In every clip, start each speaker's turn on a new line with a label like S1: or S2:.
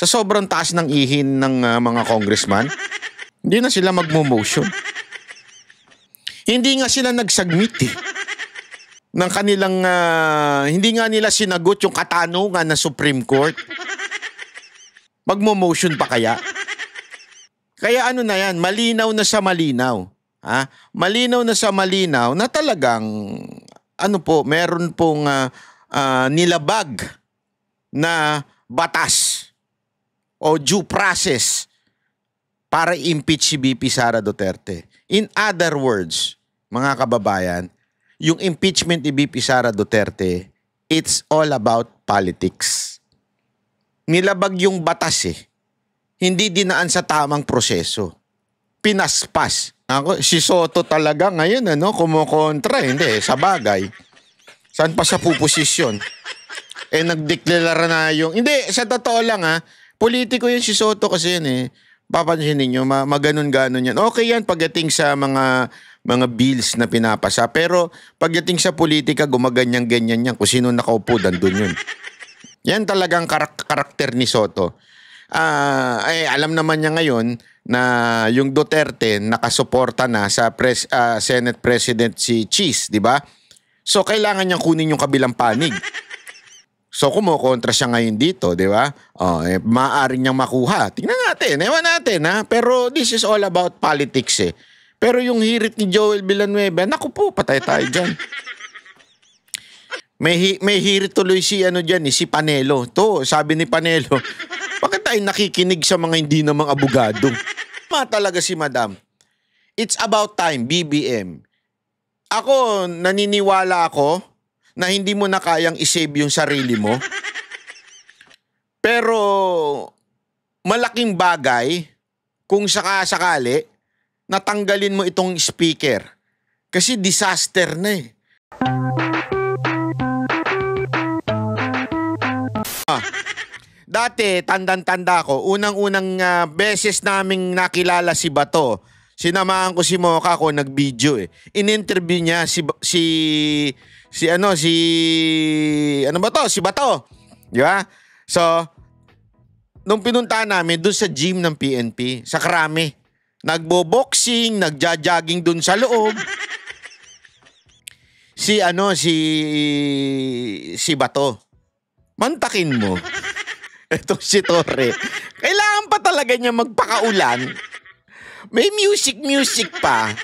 S1: Sa sobrang taas ng ihin ng mga congressman, hindi na sila magmo-motion. Hindi nga sila nag-submit ng kanilang, hindi nga nila sinagot yung katanungan ng Supreme Court. Magmo-motion pa kaya? Kaya ano na yan, malinaw na sa malinaw. Malinaw na sa malinaw na talagang, meron pong nilabag na batas o due process para impeach si VP Sara Duterte. In other words, mga kababayan, yung impeachment ni VP Sara Duterte, it's all about politics. Nilabag yung batas Hindi dinaan sa tamang proseso. Pinaspas. Si Soto talaga ngayon, kumukontra. Hindi, sa bagay. Saan pa sa puposisyon? Nagdeklara na yung... Hindi, sa totoo lang politiko yun si Soto kasi yun Papansin ninyo, maganon-ganon yan. Okay yan pagdating sa mga bills na pinapasa. Pero pagdating sa politika, gumaganyan-ganyan yan. Kung sino nakaupo, dandun yun. Yan talagang karakter ni Soto. Alam naman niya ngayon na yung Duterte nakasuporta na sa Senate President si Cheese, di ba? So kailangan niyang kunin yung kabilang panig. So kumukontra siya ngayon dito, di ba? Maaari niyang makuha. Tingnan natin, ewan natin Pero this is all about politics Pero yung hirit ni Joel Villanueva, naku po, patay tayo dyan. May hirit tuloy si si Panelo. To, sabi ni Panelo, bakit tayo nakikinig sa mga hindi namang abogado? Talaga si Madam. It's about time, BBM. Ako, naniniwala ako na hindi mo na kayang isave yung sarili mo. Pero malaking bagay kung sakasakali natanggalin mo itong speaker. Kasi disaster na Dati, tandang-tanda ko, unang-unang beses naming nakilala si Bato. Sinamahan ko si Mocha ko, nag-video In-interview niya si Bato. Di ba? So, nung pinunta namin dun sa gym ng PNP, sa Krame, nagbo-boxing, nagja-jogging dun sa loob. Si Bato. Mantakin mo. Ito si Torre. Kailangan pa talaga niya magpakaulan. May music pa.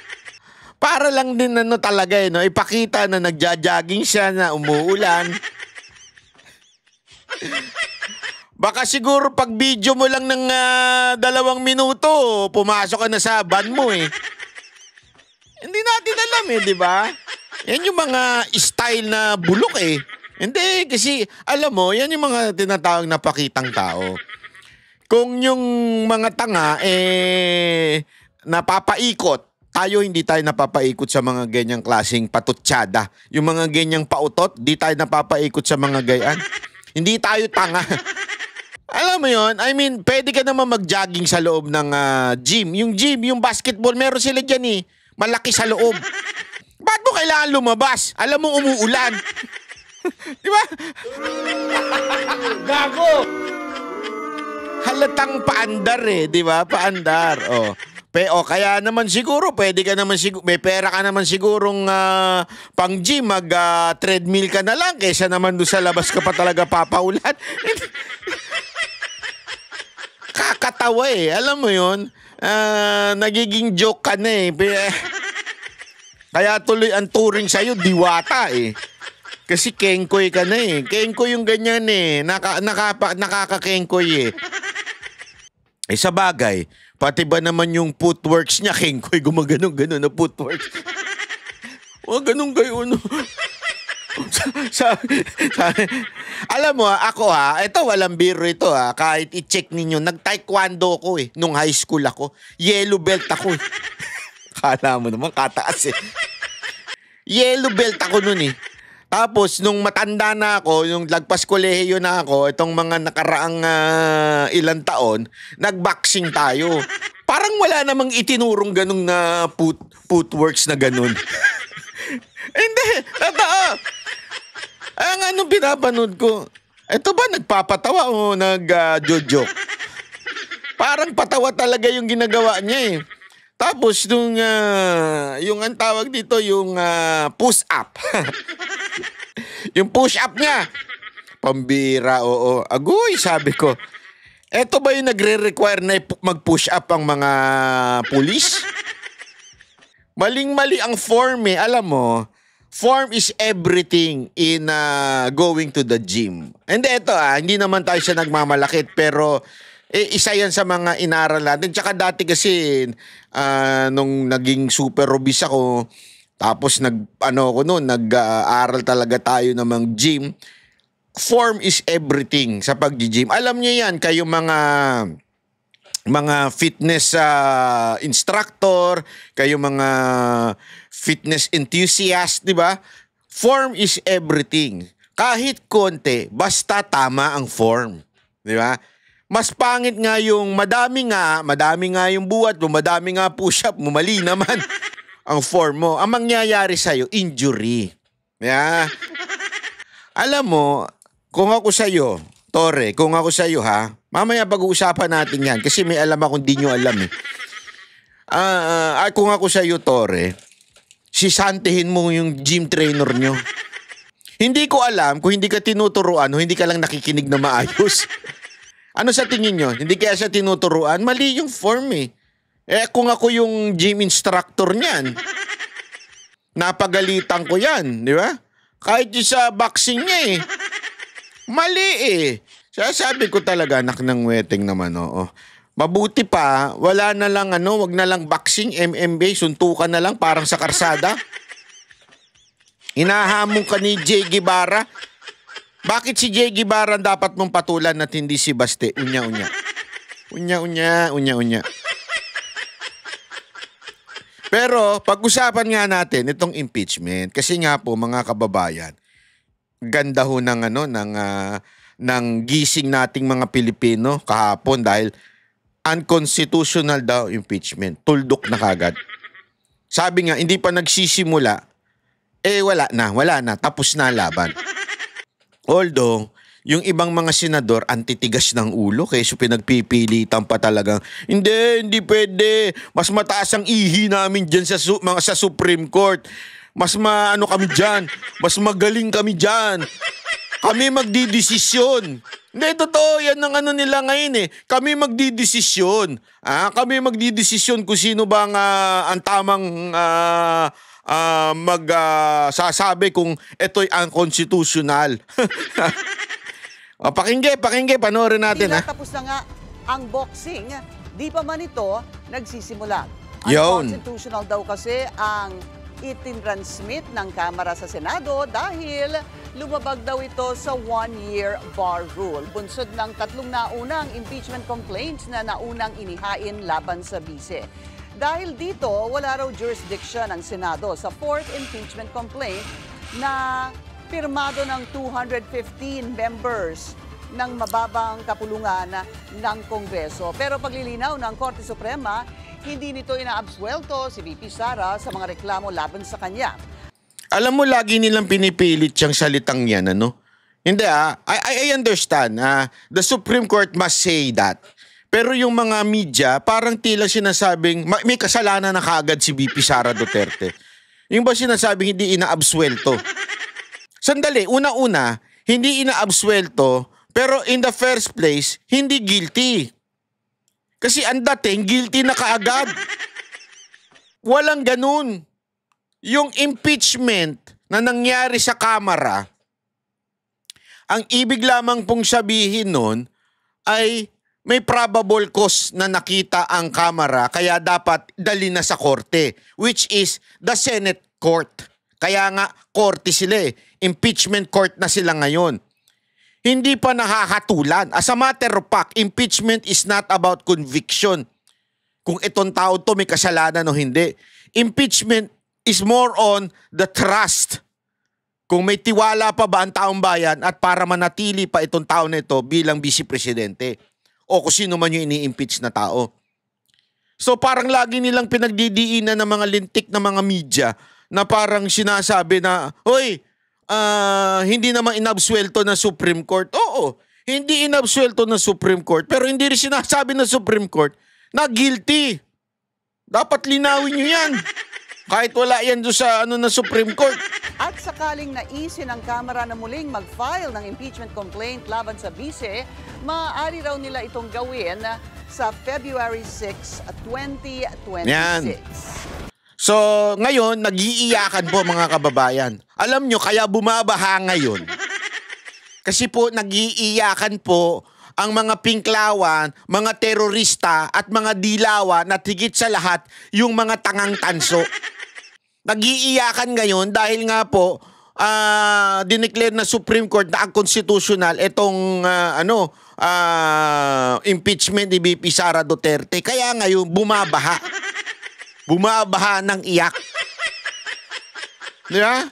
S1: Para lang din talaga ipakita na nagja-jogging siya, na umuulan. Baka siguro pag video mo lang ng 2 minuto, pumasok ka na sa van mo Hindi natin alam di ba? Yan yung mga style na bulok Hindi, kasi alam mo, yan yung mga tinatawag na pakitang tao. Kung yung mga tanga, napapaikot, hindi tayo napapaikot sa mga ganyang klaseng patutsada. Yung mga ganyang pautot, di tayo napapaikot sa mga gayan. Hindi tayo tanga. Alam mo yon? I mean, pwede ka naman mag-jogging sa loob ng gym. Yung gym, yung basketball, meron sila dyan malaki sa loob. Ba't mo kailangan lumabas? Alam mo, umuulan. Di ba? Gago! Halatang paandar di ba? Paandar. Kaya naman siguro, pwede ka naman siguro, may pera ka naman sigurong pang gym, treadmill ka na lang, kaysa naman doon sa labas ka pa talaga papaulan. Kakatawa alam mo yun? Nagiging joke ka na Kaya tuloy ang turing sa'yo, diwata Kasi kengkoy ka na Kengkoy yung ganyan nakaka-kengkoy sa bagay, pati ba naman yung footworks niya, kengkoy, gumaganon-ganon na footworks. Ganun kayo, Alam mo, ako ito walang biro ito kahit i-check ninyo, nag-taekwondo ko nung high school ako. Yellow belt ako Kala mo naman, kataas Yellow belt ako nun Tapos, nung matanda na ako, yung lagpas kolehiyo na ako, itong mga nakaraang ilang taon, nag-boxing tayo. Parang wala namang itinurong ganung na footworks na ganun. Hindi, totoo. Ang anong pinapanood ko, ito ba nagpapatawa o nag-joke? parang patawa talaga yung ginagawa niya eh. Tapos yung ang tawag dito, yung push-up. Yung push-up niya. Pambira, oo. Agoy, sabi ko. Eto ba yung nagre-require na mag-push up ang mga pulis? Maling-mali ang form eh. Alam mo, form is everything in going to the gym. Hindi, ito hindi naman tayo siya nagmamalakit, pero isa yan sa mga inaral natin. Tsaka dati kasi, nung naging super obese ako, tapos nag-aaral talaga tayo ng mga gym. Form is everything sa pag-gym. Alam niyo yan, kayo mga fitness instructor, kayo mga fitness enthusiast, di ba? Form is everything. Kahit konti, basta tama ang form. Di ba? Mas pangit nga yung madami nga yung buhat mo, madami nga push-up mo, mali naman ang form mo. Ang mangyayari sa'yo, injury. Yeah. Alam mo, kung ako sa'yo, Tore, kung ako sa'yo mamaya pag-uusapan natin yan kasi may alam akong di nyo alam eh. Kung ako sa'yo, Tore, sisantihin mo yung gym trainer nyo. Hindi ko alam kung hindi ka tinuturuan o hindi ka lang nakikinig na maayos. Ano sa tingin nyo? Hindi kaya siya tinuturuan? Mali yung form eh. Kung ako yung gym instructor niyan, napagalitan ko yan, di ba? Kahit yung sa boxing niya eh. Mali eh. Sabi ko talaga, anak ng weteng naman, oo. Mabuti pa, wala na lang wag na lang boxing, MMA, suntukan na lang parang sa karsada. Hinahamon ka ni Jay Guevara. Bakit si Jay Guevara dapat mong patulan at hindi si Baste? Unya-unya. Unya-unya. Pero pag-usapan nga natin itong impeachment kasi nga po mga kababayan, ganda ho ng gising nating mga Pilipino kahapon dahil unconstitutional daw impeachment. Tuldok na kagad. Sabi nga, hindi pa nagsisimula, wala na, tapos na laban. Although, yung ibang mga senador, antitigas ng ulo, kaya pinagpipilitan pa talagang, hindi pwede, mas mataas ang ihi namin dyan sa Supreme Court. Mas kami dyan. Mas magaling kami dyan. Kami magdidesisyon. Hindi, totoo. Yan ang nila ngayon eh. Kami magdidesisyon. Kami magdidesisyon kung sino ba ang tamang sasabi kung ito'y unconstitutional. Pakingge. Panoorin natin.
S2: Tapos na nga ang boxing. Di pa man ito nagsisimula.
S1: Yun.
S2: Unconstitutional daw kasi ang itinransmit ng Kamara sa Senado dahil lumabag daw ito sa one-year bar rule. Bunsod ng 3 naunang impeachment complaints na naunang inihain laban sa bise. Dahil dito, wala raw jurisdiction ang Senado sa 4th impeachment complaint na pirmado ng 215 members ng mababang kapulungan ng Kongreso. Pero paglilinaw ng Korte Suprema, hindi nito inaabsuelto si VP Sara sa mga reklamo laban sa kanya.
S1: Alam mo, lagi nilang pinipilit siyang salitang yan, Hindi I understand. The Supreme Court must say that. Pero yung mga media, parang tila sinasabing, may kasalanan na kaagad si VP Sara Duterte. Yung ba sinasabing hindi inaabsuelto? Sandali, una-una, hindi inaabsuelto, pero in the first place, hindi guilty. Kasi ang dating, guilty na kaagad. Walang ganun. Yung impeachment na nangyari sa Kamara, ang ibig lamang pong sabihin nun ay may probable cause na nakita ang Kamara kaya dapat dali na sa korte, which is the Senate Court. Kaya nga, korte sila eh. Impeachment court na sila ngayon. Hindi pa nakakatulan. As a matter of fact, impeachment is not about conviction. Kung itong tao to may kasalanan o hindi. Impeachment is more on the trust. Kung may tiwala pa ba ang taong bayan at para manatili pa itong tao na ito bilang vice presidente o kung sino man yung ini-impeach na tao. So parang lagi nilang pinagdidiinan ng mga lintik na mga media na parang sinasabi na, hoy, hindi naman inabsuelto ng Supreme Court. Oo, Hindi inabsuelto ng Supreme Court, pero hindi rin sinasabi ng Supreme Court na guilty. Dapat linawin nyo yan. Kahit wala yan doon sa ng Supreme Court.
S2: At sakaling naisin ng Kamara na muling mag-file ng impeachment complaint laban sa Vice, maaari raw nila itong gawin sa February 6, 2026.
S1: Yan. So, ngayon, nag-iiyakan po mga kababayan. Alam nyo, kaya bumabaha ngayon. Kasi po, nag-iiyakan po ang mga pinklawan, mga terorista at mga dilawan at higit sa lahat, yung mga tangang tanso. Nag-iiyakan ngayon dahil nga po, dineclare na Supreme Court na unconstitutional itong impeachment ni VP Sara Duterte. Kaya ngayon, bumabaha. Bumabaha ng iyak. Di ba?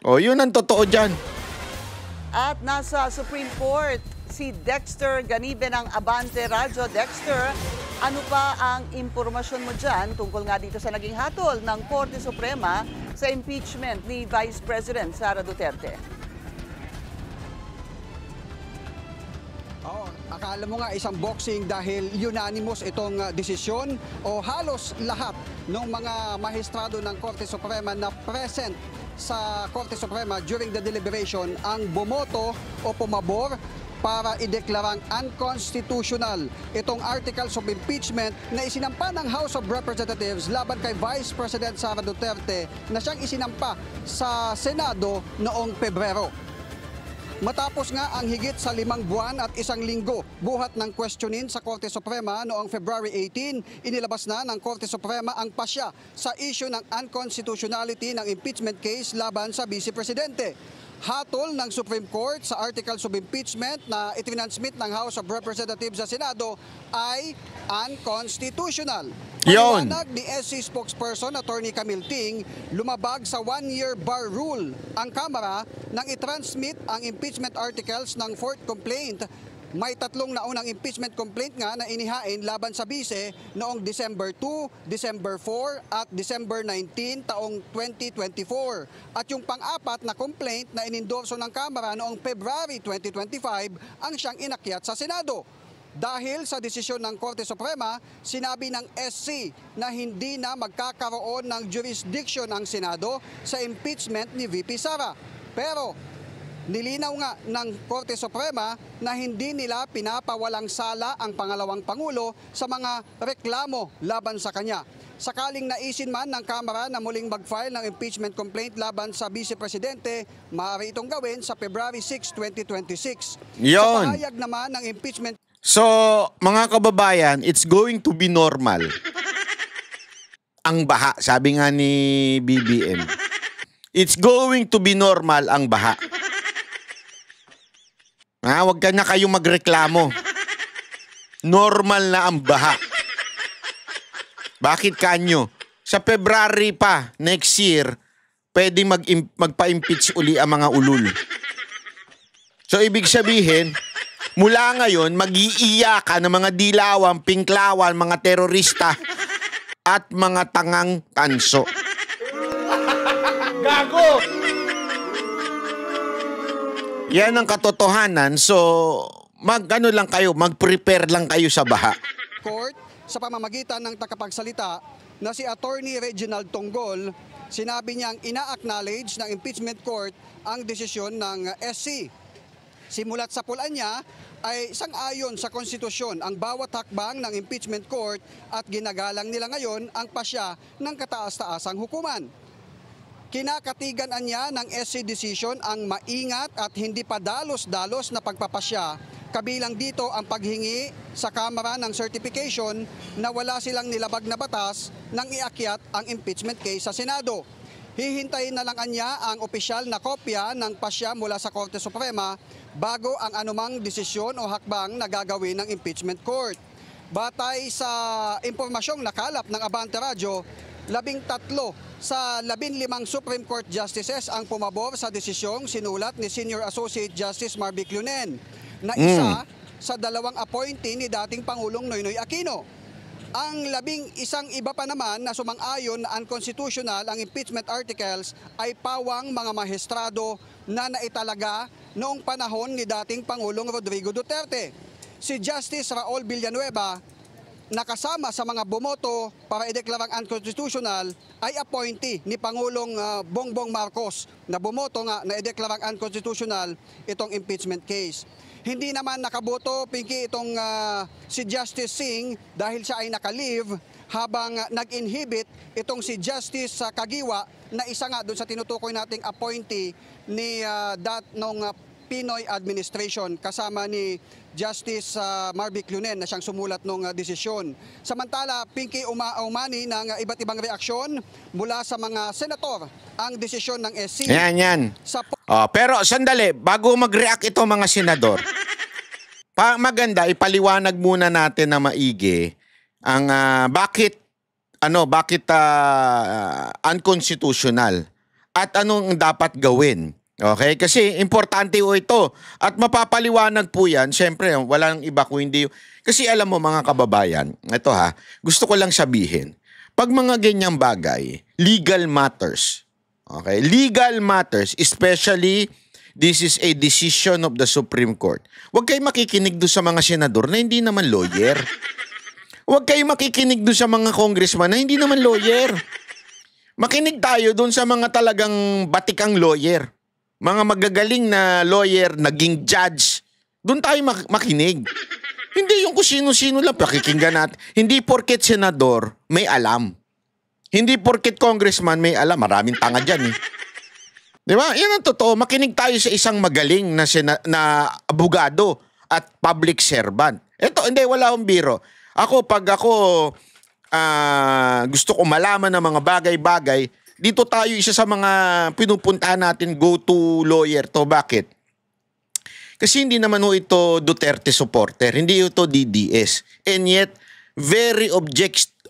S1: O, yun ang totoo dyan.
S2: At nasa Supreme Court, si Dexter Ganibe ng Abante Radyo. Dexter, ano pa ang impormasyon mo dyan tungkol nga dito sa naging hatol ng Korte Suprema sa impeachment ni Vice President Sara Duterte?
S3: Akala mo nga isang boxing dahil unanimous itong desisyon o halos lahat ng mga maestrado ng Korte Suprema na present sa Korte Suprema during the deliberation ang bumoto o pumabor para ideklarang unconstitutional itong articles of impeachment na isinampa ng House of Representatives laban kay Vice President Sara Duterte na siyang isinampa sa Senado noong Pebrero. Matapos nga ang higit sa 5 buwan at 1 linggo buhat ng questionin sa Korte Suprema noong February 18, inilabas na ng Korte Suprema ang pasya sa issue ng unconstitutionality ng impeachment case laban sa Vice Presidente. Hatol ng Supreme Court sa articles of impeachment na itinansmit ng House of Representatives sa Senado ay unconstitutional.
S1: Yon.
S3: Paliwanag ni SC spokesperson Attorney Camille Ting, lumabag sa 1-year bar rule ang Kamara nang itransmit ang impeachment articles ng 4th complaint. May 3 naunang impeachment complaint nga na inihain laban sa Vice noong December 2, December 4 at December 19 taong 2024. At yung pang-apat na complaint na inendorso ng Kamara noong February 2025 ang siyang inakyat sa Senado. Dahil sa desisyon ng Korte Suprema, sinabi ng SC na hindi na magkakaroon ng jurisdiction ang Senado sa impeachment ni VP Sara. Pero nilinaw nga ng Korte Suprema na hindi nila pinapawalang sala ang pangalawang Pangulo sa mga reklamo laban sa kanya. Sakaling naisin man ng Kamara na muling mag-file ng impeachment complaint laban sa Vice Presidente, maaari itong gawin sa February 6, 2026.
S1: Yon.
S3: Sa pahayag naman ng impeachment.
S1: So, mga kababayan, it's going to be normal. Ang baha, sabi nga ni BBM. It's going to be normal ang baha. Huwag ka na kayong magreklamo. Normal na ang baha. Bakit kanyo? Sa February pa, next year, pwede magpa-impeach uli ang mga ulul. So, ibig sabihin, mula ngayon, mag-iiyakan ng mga dilawan, pinklawan, mga terorista, at mga tangang tanso. Gago! Yan ang katotohanan. So, mag-prepare lang kayo sa baha.
S3: Court, sa pamamagitan ng takapagsalita na si Attorney Reginald Tonggol, sinabi niyang ina-acknowledge ng impeachment court ang desisyon ng SC. Simulat sa pulaan niya ay sang-ayon sa konstitusyon ang bawat hakbang ng impeachment court at ginagalang nila ngayon ang pasya ng kataas-taasang hukuman. Kinakatigan niya ng SC decision ang maingat at hindi pa dalos-dalos na pagpapasya. Kabilang dito ang paghingi sa Kamara ng certification na wala silang nilabag na batas nang iakyat ang impeachment case sa Senado. Hihintayin na lang niya ang opisyal na kopya ng pasya mula sa Korte Suprema bago ang anumang desisyon o hakbang na gagawin ng impeachment court. Batay sa impormasyong nakalap ng Abante Radyo, 13 sa 15 Supreme Court Justices ang pumabor sa desisyong sinulat ni Senior Associate Justice Marvic Lunen na isa sa 2 appointee ni dating Pangulong Noynoy Aquino. Ang 11 iba pa naman na sumang-ayon na unconstitutional ang impeachment articles ay pawang mga maestrado na naitalaga noong panahon ni dating Pangulong Rodrigo Duterte. Si Justice Raul Villanueva, nakasama sa mga bumoto para ideklarang unconstitutional, ay appointee ni Pangulong Bongbong Marcos na bumoto nga na ideklarang unconstitutional itong impeachment case. Hindi naman nakaboto, Pinky, itong si Justice Singh dahil siya ay naka-leave habang nag-inhibit itong si Justice Kagiwa na isa nga doon sa tinutukoy nating appointee ni nung Pinoy administration kasama ni Justice Marvic Lunen na siyang sumulat ng desisyon. Samantala, Pinky, umani ng iba't ibang reaksyon mula sa mga senator ang desisyon ng SC.
S1: Yan. Pero sandali, bago mag-react ito mga senador, maganda ipaliwanag muna natin na maigi ang bakit unconstitutional at anong dapat gawin. Okay? Kasi importante po ito. At mapapaliwanag po yan. Siyempre, walang iba kung hindi. Kasi alam mo mga kababayan, ito gusto ko lang sabihin. Pag mga ganyang bagay, legal matters. Okay? Legal matters, especially this is a decision of the Supreme Court. Huwag kayo makikinig doon sa mga senador na hindi naman lawyer. Huwag kayo makikinig doon sa mga congressman na hindi naman lawyer. Makinig tayo doon sa mga talagang batikang lawyer. Mga magagaling na lawyer, naging judge, doon tayo makinig. Hindi yung kung sino-sino lang pakikinggan natin. Hindi porket senador, may alam. Hindi porket congressman, may alam. Maraming tanga dyan eh. Di ba? Yan ang totoo. Makinig tayo sa isang magaling na abogado at public servant. Ito, hindi, wala akong biro. Pag ako gusto ko malaman ng mga bagay-bagay, dito tayo isa sa mga pinupuntahan natin go-to lawyer to. Bakit? Kasi hindi naman ito Duterte supporter, hindi ito DDS. And yet, very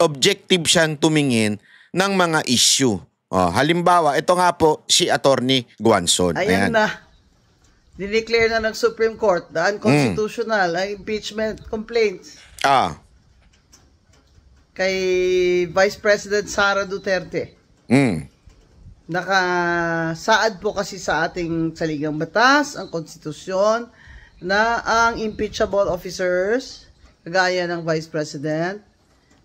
S1: objective siyang tumingin ng mga issue. Halimbawa, ito nga po si Attorney Guanzon.
S4: Ayan na. Dineclare na ng Supreme Court na unconstitutional ang impeachment complaints kay Vice President Sara Duterte. Nakasaad po kasi sa ating saligang batas, ang konstitusyon, na ang impeachable officers, kagaya ng Vice President,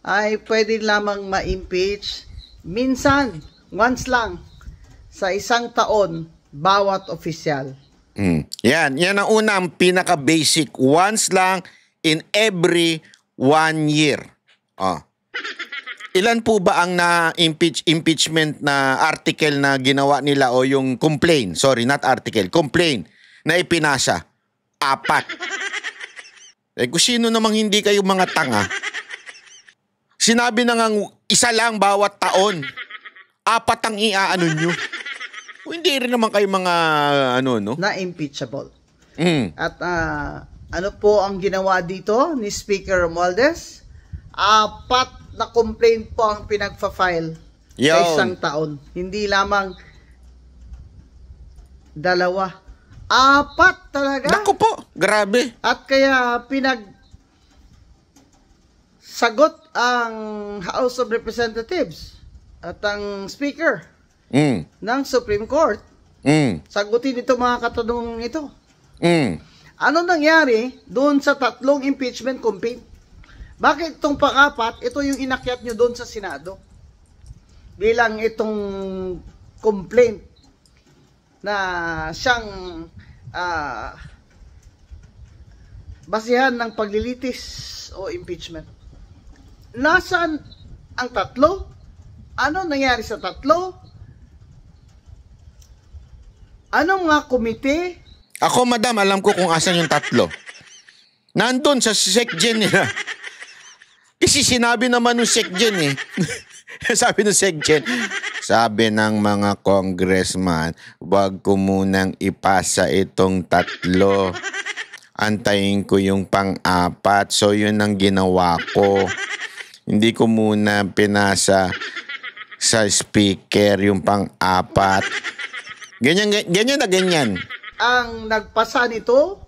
S4: ay pwede lamang ma-impeach minsan, once lang, sa isang taon, bawat opisyal.
S1: Yan ang unang pinaka-basic. Once lang in every 1 year. Ilan po ba ang impeachment na article na ginawa nila o yung complaint? Sorry, not article. Complaint na ipinasa. 4. Kung sino namang hindi kayo mga tanga. Sinabi na nga isa lang bawat taon. 4 ang iaano nyo. Hindi rin naman kayo mga
S4: na impeachable. At ano po ang ginawa dito ni Speaker Romualdez? 4 na complaint po ang pinagfa-file sa isang taon. Hindi lamang 2. 4 talaga.
S1: Naku po, grabe.
S4: At kaya sagot ang House of Representatives at ang Speaker ng Supreme Court. Sagutin ito mga katanungan ito. Ano nangyari doon sa 3 impeachment complaint? Bakit itong pang-4, ito yung inakyat nyo doon sa Senado? Bilang itong complaint na siyang basihan ng paglilitis o impeachment. Nasaan ang 3? Ano nangyari sa 3? Anong mga komite?
S1: Ako, madam, alam ko kung asan yung 3. Nandun sa SecGen nila. Kasi sinabi naman ng SecGen Sabi ng SecGen, sabi ng mga congressman, wag ko munang ipasa itong 3. Antayin ko yung pang-4. So yun ang ginawa ko. Hindi ko muna pinasa sa speaker yung pang-4. Ganyan na ganyan.
S4: Ang nagpasa nito,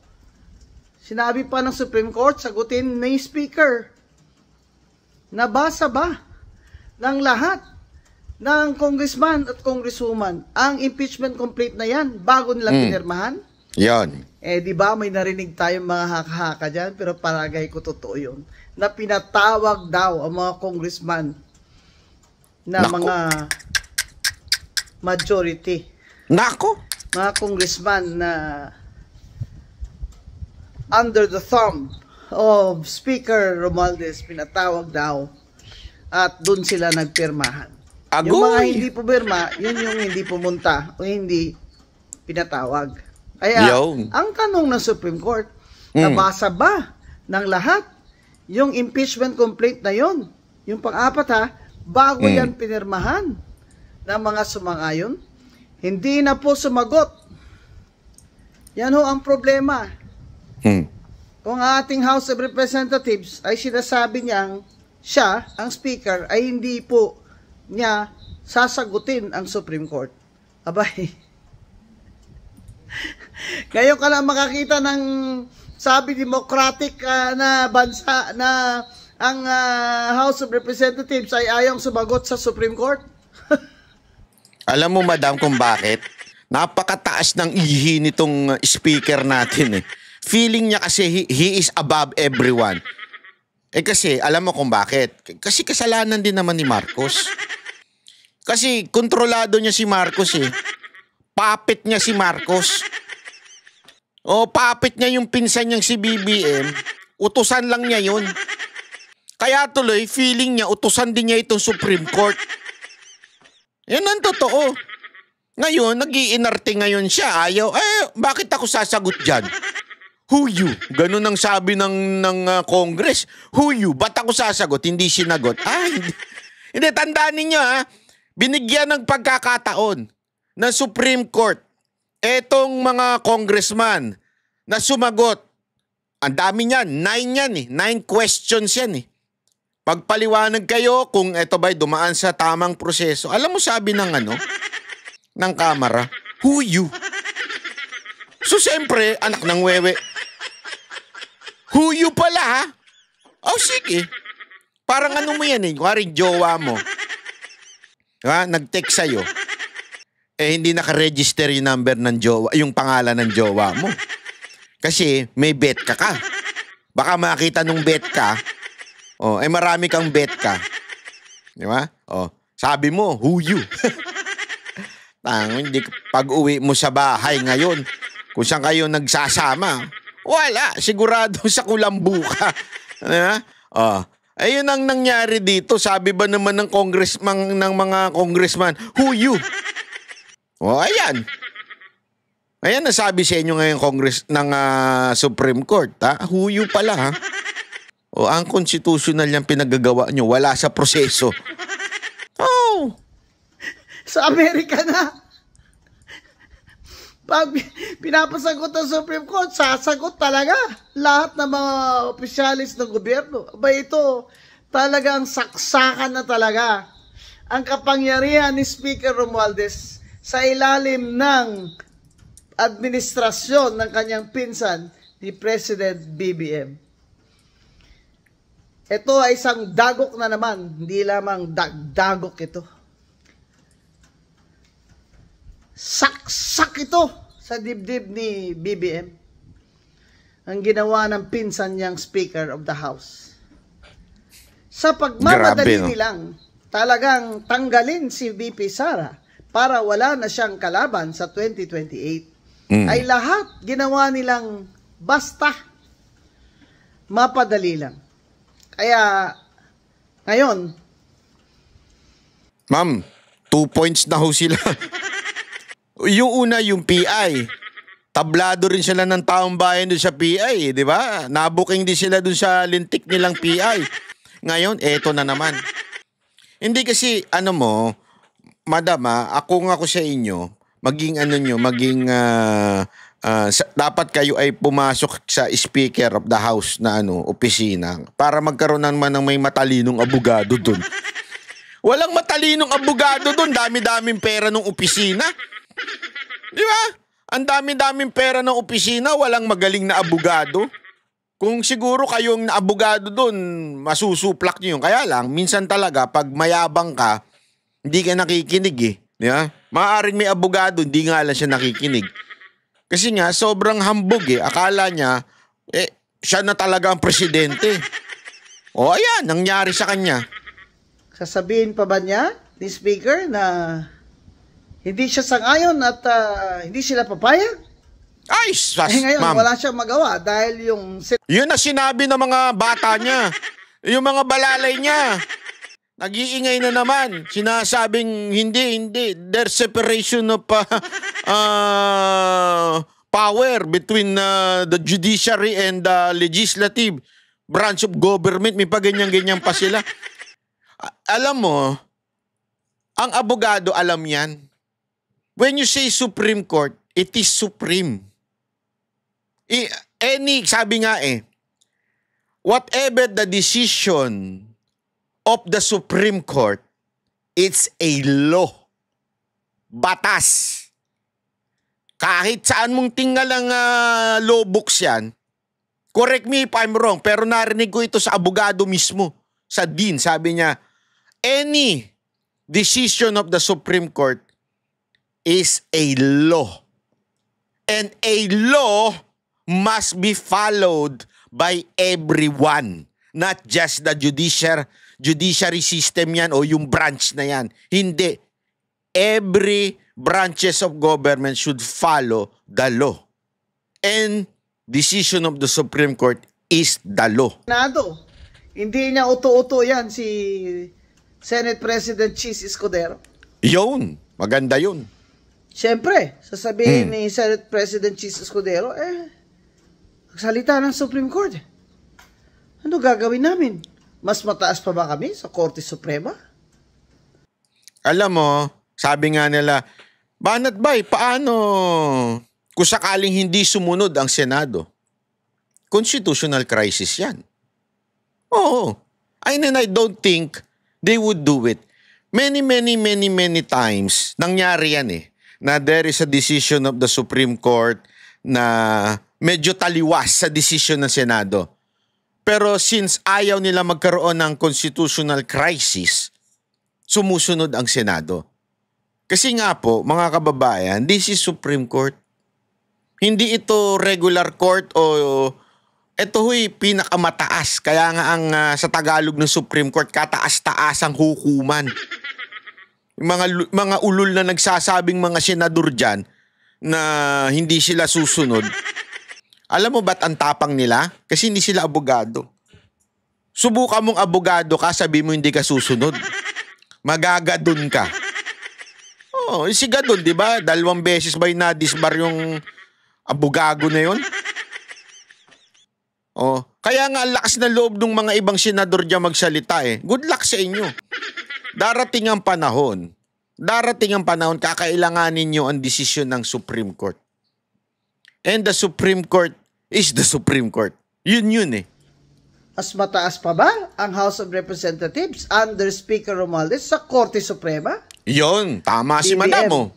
S4: sinabi pa ng Supreme Court, sagutin ni Speaker. Nabasa ba ng lahat ng congressman at congresswoman ang impeachment complaint na yan bago nilang pinirmahan?
S1: Yon.
S4: Di ba may narinig tayong mga haka-haka dyan, pero palagay ko totoo yun, na pinatawag daw ang mga congressman na
S1: Nako.
S4: mga majority.
S1: Nako.
S4: Mga congressman na under the thumb of Speaker Romualdez, pinatawag daw at dun sila nagpirmahan.
S1: Agoy.
S4: Yung mga hindi pumirma, yun yung hindi pumunta o hindi pinatawag. Kaya,
S1: Yo.
S4: ang tanong ng Supreme Court, nabasa ba ng lahat yung impeachment complaint na yun? Yung pang-apat ha, bago yan pinirmahan ng mga sumang-ayon? Hindi na po sumagot. Yan ho ang problema. Kung ang ating House of Representatives ay sinasabi niyang siya, ang speaker, ay hindi po niya sasagutin ang Supreme Court. Abay, ngayon ka lang makakita ng sabi democratic na bansa na ang House of Representatives ay ayaw sumagot sa Supreme Court.
S1: Alam mo, madam, kung bakit? Napakataas ng ihi nitong speaker natin eh. Feeling niya kasi he is above everyone. Kasi, alam mo kung bakit? Kasi kasalanan din naman ni Marcos. Kasi kontrolado niya si Marcos eh. Puppet niya si Marcos. Puppet niya yung pinsan niyang si BBM. Utusan lang niya yun. Kaya tuloy, feeling niya, utusan din niya itong Supreme Court. Yan ang totoo. Ngayon, nag-iinarte ngayon siya. Ayaw, bakit ako sasagot dyan? Who you? Ganun ang sabi ng Congress. Who you? Ba't ako sasagot? Hindi sinagot. Hindi. Hindi, tandaan ninyo ha. Binigyan ng pagkakataon ng Supreme Court etong mga congressman na sumagot. Ang dami niyan. 9 yan eh. 9 questions yan eh. Pagpaliwanag kayo kung ito ba'y dumaan sa tamang proseso. Alam mo sabi ng ng Kamara, who you? So siyempre, anak ng wewe, who you pala ha? Sige. Parang mo yan eh. Kuwari jowa mo. Nag-text sa'yo. Hindi naka-register yung number ng jowa, yung pangalan ng jowa mo. Kasi may bet ka. Baka makita nung bet ka, marami kang bet ka. Di ba? Sabi mo, who you? Hindi, pag-uwi mo sa bahay ngayon, kung saan kayo nagsasama, wala, sigurado sa kulambu ka. Ayun ang nangyari dito. Sabi ba naman ng mga congressman, who you? Ayan. Ayan nasabi sa inyo ngayon Congress ng Supreme Court, ha? Who you pala, ha? Ang constitutional niyang pinagagawa nyo, wala sa proseso.
S4: Sa Amerika na. Pag pinapasagot ng Supreme Court, sasagot talaga lahat ng mga opisyalis ng gobyerno. Ito talagang saksakan na talaga ang kapangyarihan ni Speaker Romualdez sa ilalim ng administrasyon ng kanyang pinsan, ni President BBM. Ito ay isang dagok na naman, hindi lamang dagok ito. Saksak ito sa dibdib ni BBM. Ang ginawa ng pinsan niyang Speaker of the House. Sa pagmamadali nilang talagang tanggalin si VP Sara para wala na siyang kalaban sa 2028, ay lahat ginawa nilang basta mapadali lang. Kaya ngayon,
S1: ma'am, 2 points na ho sila. Yung una, yung PI. Tablado rin sila ng taong bayan doon sa PI, di ba? Nabuking din sila doon sa lintik nilang PI. Ngayon, eto na naman. Hindi kasi, madam, ako sa inyo, dapat kayo ay pumasok sa Speaker of the House na opisina para magkaroon naman ng may matalinong abogado doon. Walang matalinong abogado doon, dami-daming pera ng opisina. Di ba? Ang dami-daming pera ng opisina, walang magaling na abogado. Kung siguro kayong abogado doon, masusuplak nyo yun. Kaya lang, minsan talaga, pag mayabang ka, hindi ka nakikinig eh. Di ba? Maaaring may abogado, hindi nga lang siya nakikinig. Kasi nga, sobrang hambog eh. Akala niya, siya na talaga ang presidente. O ayan, nangyari sa kanya.
S4: Sasabihin pa ba niya, ni Speaker, na hindi siya sangayon at hindi sila papayag?
S1: Ay,
S4: ngayon,
S1: ma'am.
S4: wala siyang magawa dahil yung...
S1: Yun na sinabi ng mga bata niya. Yung mga balalay niya. Nag-iingay na naman. Sinasabing hindi. There's separation of power between the judiciary and the legislative branch of government. May paganyan-ganyan pa sila. Alam mo, ang abogado alam yan. When you say Supreme Court, it is supreme. Sabi nga whatever the decision of the Supreme Court, it's a law. Batas. Kahit saan mong tingalang law books yan, correct me if I'm wrong, pero narinig ko ito sa abogado mismo, sa dean, sabi niya, any decision of the Supreme Court is a law. And a law must be followed by everyone. Not just the judiciary system yan o yung branch na yan. Hindi. Every branches of government should follow the law. And decision of the Supreme Court is the law.
S4: Hindi niya uto-uto yan si Senate President Chis Escudero.
S1: Yun. Maganda yun.
S4: Siyempre, sasabihin ni Senate President Chis Escudero, magsalita ng Supreme Court. Ano gagawin namin? Mas mataas pa ba kami sa Korte Suprema?
S1: Alam mo, sabi nga nila, Banat Bay, paano kung sakaling hindi sumunod ang Senado? Constitutional crisis yan. Oo. And I don't think they would do it. Many times, nangyari yan na there is a decision of the Supreme Court na medyo taliwas sa decision ng Senado. Pero since ayaw nila magkaroon ng constitutional crisis, sumusunod ang Senado. Kasi nga po, mga kababayan, this is Supreme Court. Hindi ito regular court o ito huy pinakamataas. Kaya nga ang sa Tagalog ng Supreme Court, kataas-taas ang hukuman. Mga ulol na nagsasabing mga senador dyan na hindi sila susunod. Alam mo ba't ang tapang nila? Kasi hindi sila abogado. Subukan mong abogado ka, sabi mo hindi ka susunod. Magagadun ka. Oh, si Gadon, di ba? 2 beses ba na-disbar yung abogado na yun? Oh, kaya nga ang lakas na loob ng mga ibang senador dyan magsalita Good luck sa inyo. Darating ang panahon, kakailanganin nyo ang desisyon ng Supreme Court. And the Supreme Court is the Supreme Court. Yun
S4: Mas mataas pa ba ang House of Representatives under Speaker Romualdez sa Korte Suprema?
S1: Yun, tama si Madam.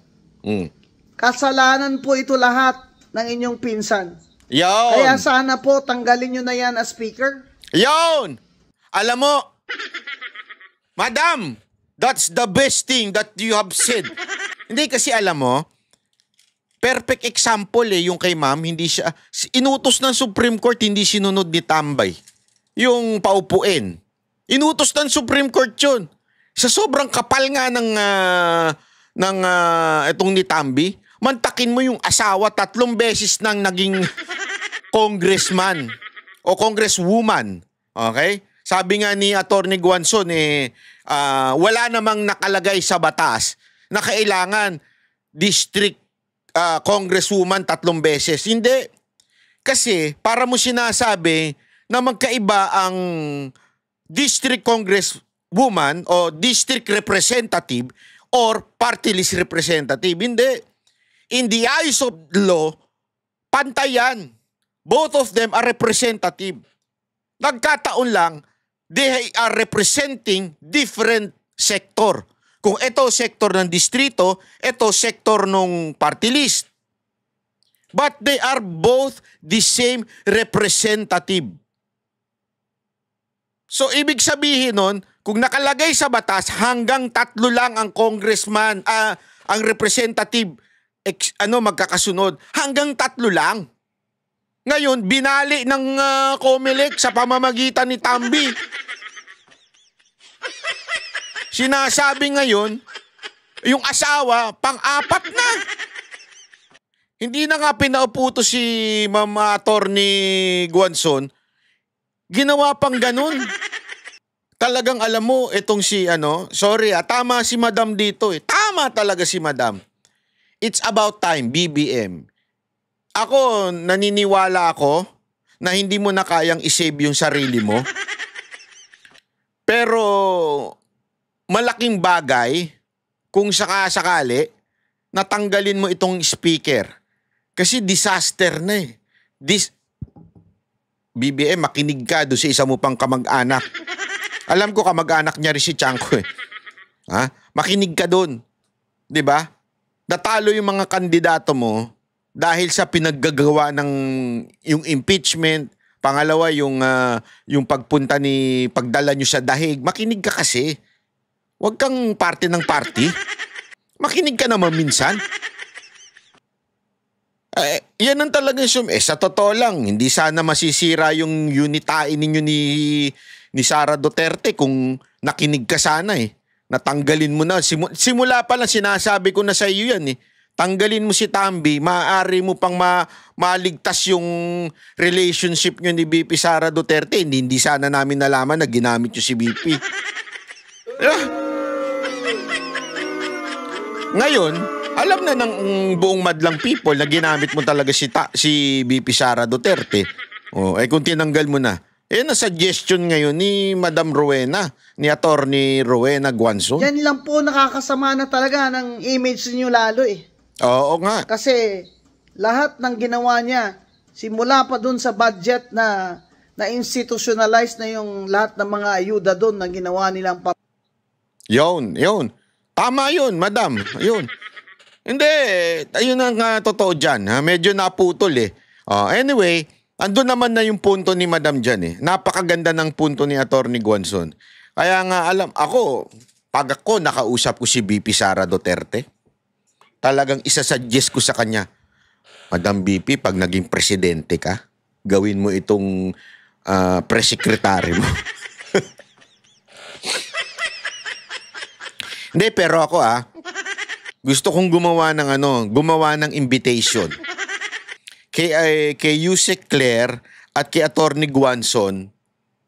S4: Kasalanan po ito lahat ng inyong pinsan.
S1: Yun.
S4: Kaya sana po tanggalin nyo na yan as Speaker.
S1: Yun! Alam mo, Madam, that's the best thing that you have said. Hindi kasi alam mo, perfect example yung kay ma'am, hindi siya, inutos ng Supreme Court, hindi sinunod ni Tambay. Yung paupuin. Inutos ng Supreme Court yun. Sa sobrang kapal nga ng itong ni Tambi, mantakin mo yung asawa 3 beses nang naging congressman o congresswoman. Okay? Sabi nga ni Atty. Guanzon, wala namang nakalagay sa batas na kailangan district congresswoman 3 beses. Hindi. Kasi para mo sinasabi na magkaiba ang district congresswoman o district representative or party list representative. Hindi. In the eyes of the law, pantay yan. Both of them are representative. Nagkataon lang, they are representing different sector. Kung ito sektor ng distrito, ito sektor ng party list. But they are both the same representative. So, ibig sabihin nun, kung nakalagay sa batas, hanggang 3 lang ang congressman, ang representative magkakasunod. Hanggang 3 lang. Ngayon, binali ng COMELEC sa pamamagitan ni Tambi. Sinasabi ngayon, yung asawa, pang-4 na. Hindi na nga pinaupo to si Ma'am Attorney Guanzon. Ginawa pang ganun. Talagang alam mo, itong si sorry tama si Madam dito eh. Tama talaga si Madam. It's about time, BBM. Ako, naniniwala ako na hindi mo na kayang isave yung sarili mo. Pero malaking bagay kung sakasakali natanggalin mo itong speaker. Kasi disaster na eh. BBM, makinig ka doon sa isa mo pang kamag-anak. Alam ko kamag-anak niya rin si Chanko eh. Ha? Makinig ka doon. 'Di ba? Natalo yung mga kandidato mo dahil sa pinaggagawa ng yung impeachment. Pangalawa, yung pagpunta pagdala nyo sa dahig. Makinig ka kasi. Huwag kang parte ng party. Makinig ka naman minsan. Yan ang talagang sa totoo lang, hindi sana masisira yung unitain ninyo ni Sara Duterte kung nakinig ka sana eh. Natanggalin mo na. Simula pa lang sinasabi ko na sa iyo yan eh. Tanggalin mo si Tambi, maaari mo pang maligtas yung relationship nyo ni BP Sara Duterte. Hindi sana namin nalaman na ginamit nyo si BP. Ngayon, alam na ng buong madlang people na ginamit mo talaga si BP Sara Duterte. Kung tinanggal mo na. Na suggestion ngayon ni Madam Rowena, ni Attorney Rowena Guanzon.
S4: Yan lang po nakakasama na talaga ng image niyo lalo eh.
S1: Oo nga.
S4: Kasi lahat ng ginawa niya, simula pa dun sa budget na institutionalize na yung lahat ng mga ayuda dun na ginawa nilang
S1: Yun. Tama yun, Madam. Yun. Hindi, ayun ang totoo dyan. Medyo naputol eh. Anyway, andun naman na yung punto ni Madam dyan eh. Napakaganda ng punto ni Attorney Guanzon. Kaya nga pag ako nakausap ko si BP Sara Duterte, talagang isasuggest ko sa kanya, Madam BP, pag naging presidente ka, gawin mo itong press secretary mo. Hindi, pero ako gusto kong gumawa ng invitation. Kay Yusek Claire at kay Attorney Guanzon,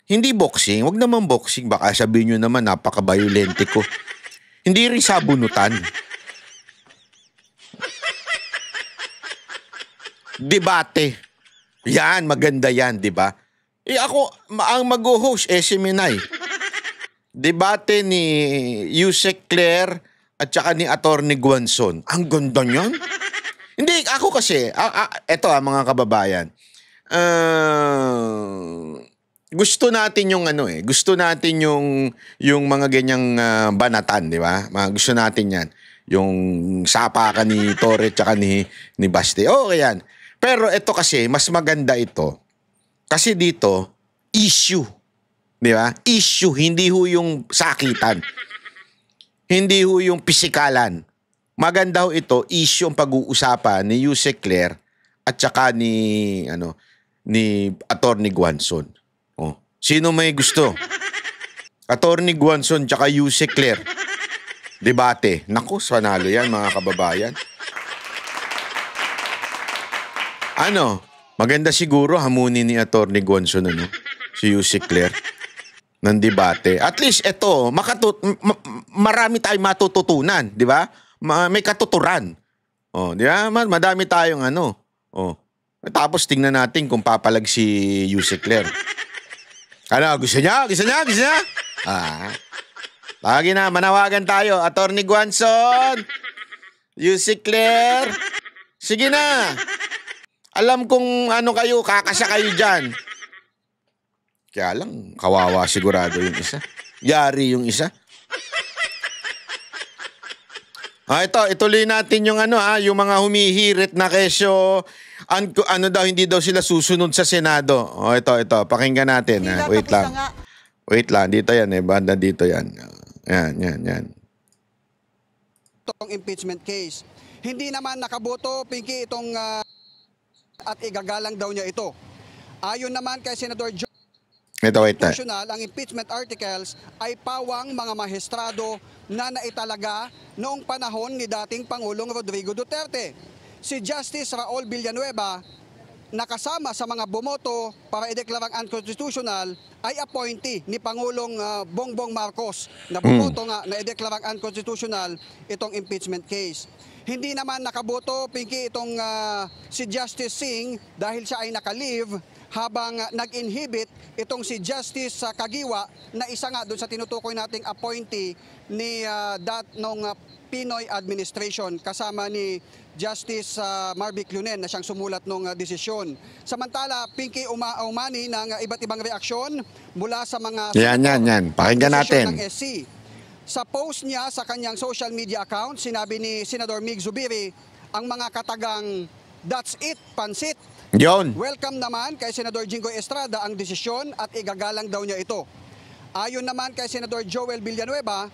S1: hindi boxing, wag naman boxing, baka sabihin nyo naman napaka-violente ko. Hindi rin sabunutan. Debate. Yan, maganda yan, di ba? Ako, ang mag-host, si Minay. Debate ni Yusek Claire at saka ni Attorney Guanzon. Ang ganda niyan. Hindi, ako kasi, eto mga kababayan, gusto natin yung gusto natin yung mga ganyang banatan, di ba? Gusto natin yan. Yung sapakan ni Torre at saka ni Baste. Okay yan. Pero ito kasi, mas maganda ito. Kasi dito, issue. Di ba? Issue, hindi ho yung sakitan. Hindi ho yung pisikalan. Maganda ho ito, issue ang pag-uusapan ni Yusek Claire at saka ni Attorney Guanzon. Sino may gusto? Attorney Guanzon tsaka Yusek Claire. Debate. Naku, sanalo yan mga kababayan. Maganda siguro hamunin ni Attorney Guanzon si Yusek Claire ng debate. At least ito, marami tayong matututunan, di ba? May katuturan. Di ba? Madami tayong Tapos tingnan natin kung papalag si Yusek Claire. Gusto niya? Lagi na, manawagan tayo. Attorney Guanzon, Yusek Claire, sige na. Alam kong kayo, kakasa kayo dyan. Kaya lang, kawawa sigurado yung isa. Yari yung isa. Ituloy natin yung yung mga humihirit na kesyo, hindi daw sila susunod sa Senado. Ito, pakinggan natin. Wait lang, dito yan banda dito yan. Yan.
S3: Itong impeachment case. Hindi naman nakaboto, Pinky, itong at igagalang daw niya ito. Ayon naman kay Senador Joe Constitutional, ang impeachment articles ay pawang mga maestrado na naitalaga noong panahon ni dating Pangulong Rodrigo Duterte. Si Justice Raul Villanueva, nakasama sa mga bumoto para ideklarang unconstitutional, ay appointee ni Pangulong Bongbong Marcos na bumoto nga na ideklarang unconstitutional itong impeachment case. Hindi naman nakaboto, Pinky, itong si Justice Singh dahil siya ay naka-leave habang nag-inhibit itong si Justice Kagiwa na isa nga doon sa tinutukoy nating appointee ni nung Pinoy administration kasama ni Justice Marvic Lunen na siyang sumulat ng desisyon. Samantala, Pinky, umani ng iba't ibang reaksyon mula sa mga
S1: yan. Pakinggan natin.
S3: Ng SC. Sa post niya sa kanyang social media account, sinabi ni Senador Mig Zubiri ang mga katagang "That's it, pansit."
S1: Yon.
S3: Welcome naman kay Senador Jinggoy Estrada ang desisyon at igagalang daw niya ito. Ayon naman kay Senador Joel Villanueva,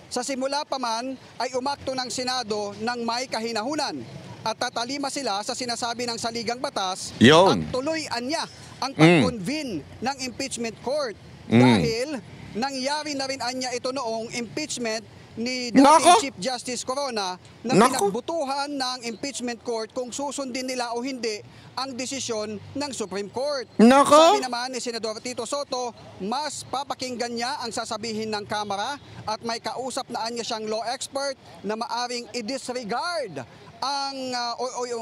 S3: sa simula pa man ay umakto ng Senado ng may kahinahunan at tatalima sila sa sinasabi ng saligang batas at tuloy-an niya ang pag-convene ng impeachment court dahil nangyari na rin anya ito noong impeachment ni dating Chief Justice Corona na pinagbutuhan ng impeachment court kung susundin nila o hindi ang desisyon ng Supreme Court. Sabi naman ni Senador Tito Soto, mas papakinggan niya ang sasabihin ng Kamara at may kausap na anya siyang law expert na maaring i-disregard